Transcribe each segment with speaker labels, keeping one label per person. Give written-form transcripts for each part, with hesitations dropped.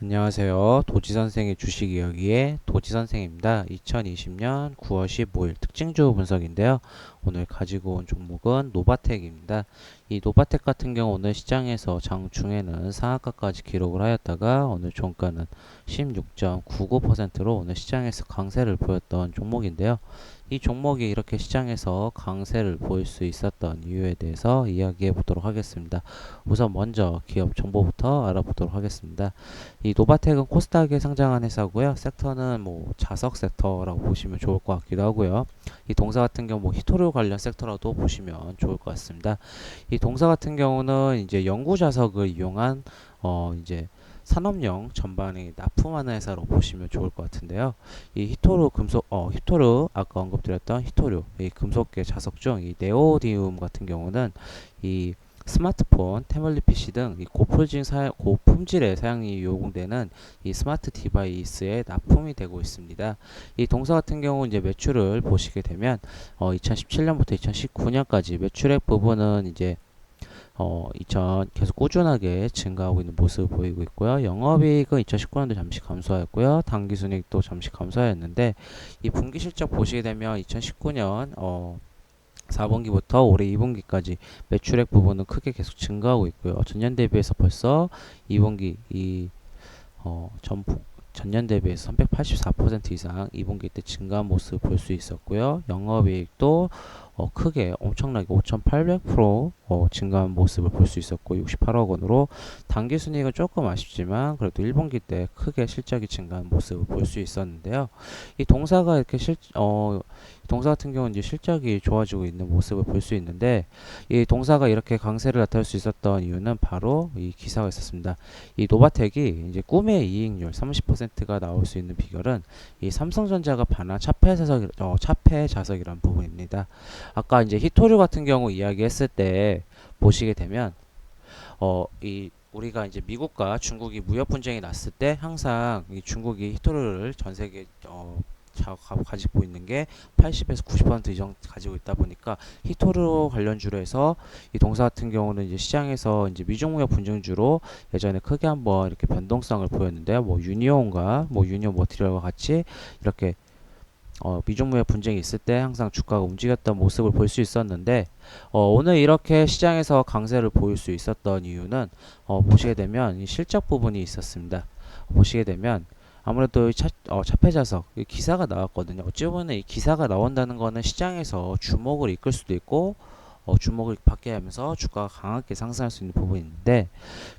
Speaker 1: 안녕하세요. 도지선생의 주식 이야기의 도지선생입니다. 2020년 9월 15일 특징주 분석인데요. 오늘 가지고 온 종목은 노바텍입니다. 이 노바텍 같은 경우 오늘 시장에서 장중에는 상한가까지 기록을 하였다가 오늘 종가는 16.99%로 오늘 시장에서 강세를 보였던 종목인데요. 이 종목이 이렇게 시장에서 강세를 보일 수 있었던 이유에 대해서 이야기해 보도록 하겠습니다. 우선 먼저 기업 정보부터 알아보도록 하겠습니다. 이 노바텍은 코스닥에 상장한 회사고요. 섹터는 뭐 자석 섹터라고 보시면 좋을 것 같기도 하고요. 이 동사 같은 경우 뭐 히토류 관련 섹터라도 보시면 좋을 것 같습니다. 이 동사 같은 경우는 이제 연구 자석을 이용한 이제 산업용 전반에 납품하는 회사로 보시면 좋을 것 같은데요. 이 히토류 금속 히토류 아까 언급드렸던 히토류 이 금속계 자석 중 이 네오디움 같은 경우는 이 스마트폰, 태블릿 PC 등 이 고품질의 사양이 요구되는 이 스마트 디바이스에 납품이 되고 있습니다. 이 동사 같은 경우 이제 매출을 보시게 되면 2017년부터 2019년까지 매출액 부분은 이제 2000 계속 꾸준하게 증가하고 있는 모습을 보이고 있고요. 영업이익은 2019년도 잠시 감소하였고요. 당기순이익도 잠시 감소하였는데 이 분기 실적 보시게 되면 2019년 4분기부터 올해 2분기까지 매출액 부분은 크게 계속 증가하고 있고요. 전년 대비해서 벌써 2분기 전년 대비해서 384% 이상 2분기 때 증가한 모습을 볼 수 있었고요. 영업이익도 크게 엄청나게 5,800% 증가한 모습을 볼 수 있었고 68억 원으로 당기순이익은 조금 아쉽지만 그래도 1분기 때 크게 실적이 증가한 모습을 볼 수 있었는데요. 이 동사가 이렇게 동사 같은 경우는 이제 실적이 좋아지고 있는 모습을 볼 수 있는데 이 동사가 이렇게 강세를 나타낼 수 있었던 이유는 바로 이 기사가 있었습니다. 이 노바텍이 이제 꿈의 이익률 30%가 나올 수 있는 비결은 이 삼성전자가 반환 차폐 자석이란 부분입니다. 아까 이제 히토류 같은 경우 이야기했을 때 보시게 되면 이 우리가 이제 미국과 중국이 무역 분쟁이 났을 때 항상 이 중국이 히토류를 전 세계 가지고 있는 게 80에서 90% 이상 가지고 있다 보니까 히토류 관련주로 해서 이 동사 같은 경우는 이제 시장에서 이제 미중무역 분쟁주로 예전에 크게 한번 이렇게 변동성을 보였는데요. 뭐 유니온과 뭐 유니온 머티리얼과 같이 이렇게 미중무역 분쟁이 있을 때 항상 주가가 움직였던 모습을 볼 수 있었는데 오늘 이렇게 시장에서 강세를 보일 수 있었던 이유는 보시게 되면 이 실적 부분이 있었습니다. 보시게 되면 아무래도 차폐자석 기사가 나왔거든요. 어찌 보면 이 기사가 나온다는 거는 시장에서 주목을 이끌 수도 있고 주목을 받게 하면서 주가가 강하게 상승할 수 있는 부분이 있는데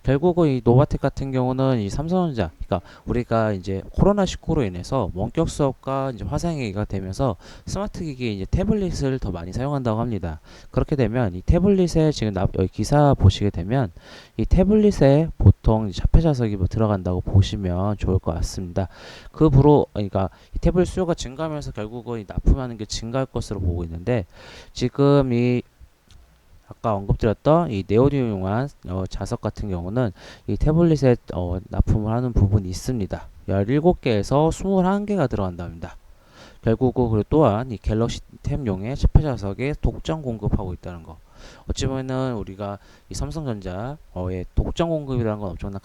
Speaker 1: 결국은 이 노바텍 같은 경우는 이 삼성전자 그러니까 우리가 이제 코로나19로 인해서 원격 수업과 이제 화상회의가 되면서 스마트 기기 이제 태블릿을 더 많이 사용한다고 합니다. 그렇게 되면 이 태블릿에 지금 여기 기사 보시게 되면 이 태블릿에 보통 차폐 자석이 뭐 들어간다고 보시면 좋을 것 같습니다. 그러니까 이 태블릿 수요가 증가하면서 결국은 이 납품하는 게 증가할 것으로 보고 있는데 지금 이 아까 언급드렸던 이 네오디움용한 자석 같은 경우는 이 태블릿에 납품을 하는 부분이 있습니다. 17개에서 21개가 들어간답니다. 결국은 그리고 또한 이 갤럭시 탭용의 차폐 자석에 독점 공급하고 있다는 거. 어찌 보면은 우리가 이 삼성전자의 독점 공급이라는 건 엄청난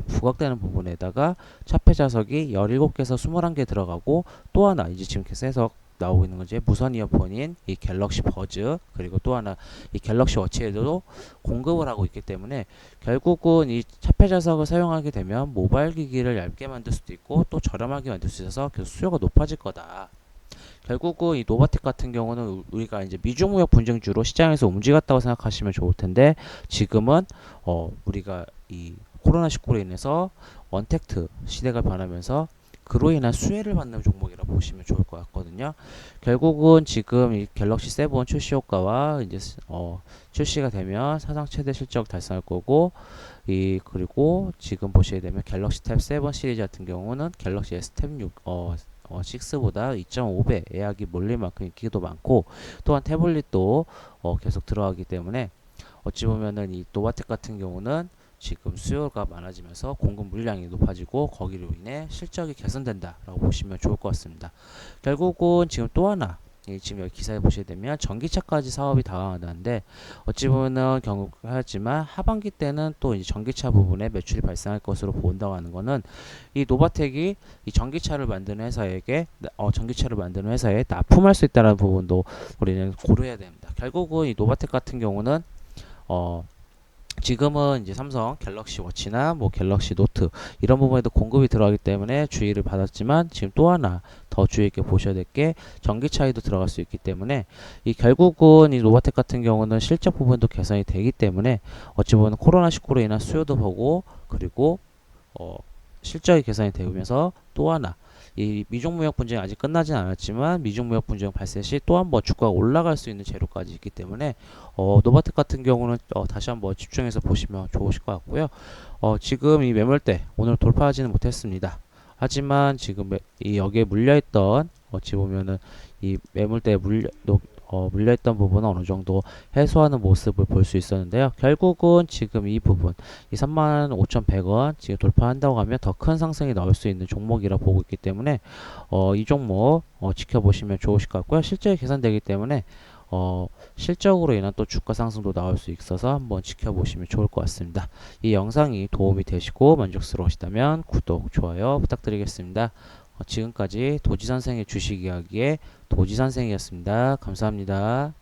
Speaker 1: 부각되는 부분에다가 차폐 자석이 17개에서 21개 들어가고 또 하나 이제 지금 계속 나오고 있는 거지 무선 이어폰인 이 갤럭시 버즈 그리고 또 하나 이 갤럭시 워치에도 공급을 하고 있기 때문에 결국은 이 차폐 자석을 사용하게 되면 모바일 기기를 얇게 만들 수도 있고 또 저렴하게 만들 수 있어서 계속 수요가 높아질 거다. 결국은 이 노바텍 같은 경우는 우리가 이제 미중무역 분쟁주로 시장에서 움직였다고 생각하시면 좋을 텐데 지금은 우리가 이 코로나19로 인해서 원택트 시대가 변하면서 그로 인한 수혜를 받는 종목이라 보시면 좋을 것 같거든요. 결국은 지금 이 갤럭시 7 출시 효과와 이제 출시가 되면 사상 최대 실적 달성할 거고 그리고 지금 보시게 되면 갤럭시 탭 7 시리즈 같은 경우는 갤럭시 S 탭 6 6보다 2.5배 예약이 몰릴 만큼 인기도 많고 또한 태블릿도 계속 들어가기 때문에 어찌 보면은 이 노바텍 같은 경우는 지금 수요가 많아지면서 공급 물량이 높아지고 거기로 인해 실적이 개선된다라고 보시면 좋을 것 같습니다. 결국은 지금 또 하나 지금 여기 기사에 보시게 되면 전기차까지 사업이 다가간다는데 어찌 보면은 경고하지만 하반기 때는 또 이제 전기차 부분에 매출이 발생할 것으로 본다고 하는 거는 이 노바텍이 이 전기차를 만드는 회사에게 전기차를 만드는 회사에 납품할 수 있다는 부분도 우리는 고려해야 됩니다. 결국은 이 노바텍 같은 경우는 어 지금은 이제 삼성 갤럭시 워치나 뭐 갤럭시 노트 이런 부분에도 공급이 들어가기 때문에 주의를 받았지만 지금 또 하나 더 주의 있게 보셔야 될 게 전기차에도 들어갈 수 있기 때문에 이 결국은 이 노바텍 같은 경우는 실적 부분도 개선이 되기 때문에 어찌 보면 코로나19로 인한 수요도 보고 그리고 어 실적이 개선이 되면서 또 하나 이 미중 무역 분쟁이 아직 끝나진 않았지만 미중 무역 분쟁 발생 시 또 한번 주가가 올라갈 수 있는 재료까지 있기 때문에 노바텍 같은 경우는 다시 한번 집중해서 보시면 좋으실 것 같고요. 지금 이 매물대 오늘 돌파하지는 못했습니다. 하지만 지금 이 여기에 물려있던 어찌 보면은 이 매물대에 물려있던 부분은 어느 정도 해소하는 모습을 볼 수 있었는데요. 결국은 지금 이 부분, 이 35,100원 지금 돌파한다고 하면 더 큰 상승이 나올 수 있는 종목이라 보고 있기 때문에 이 종목 지켜보시면 좋으실 것 같고요. 실적이 개선되기 때문에 실적으로 인한 또 주가 상승도 나올 수 있어서 한번 지켜보시면 좋을 것 같습니다. 이 영상이 도움이 되시고 만족스러우시다면 구독, 좋아요 부탁드리겠습니다. 지금까지 도지선생의 주식 이야기의 도지선생이었습니다. 감사합니다.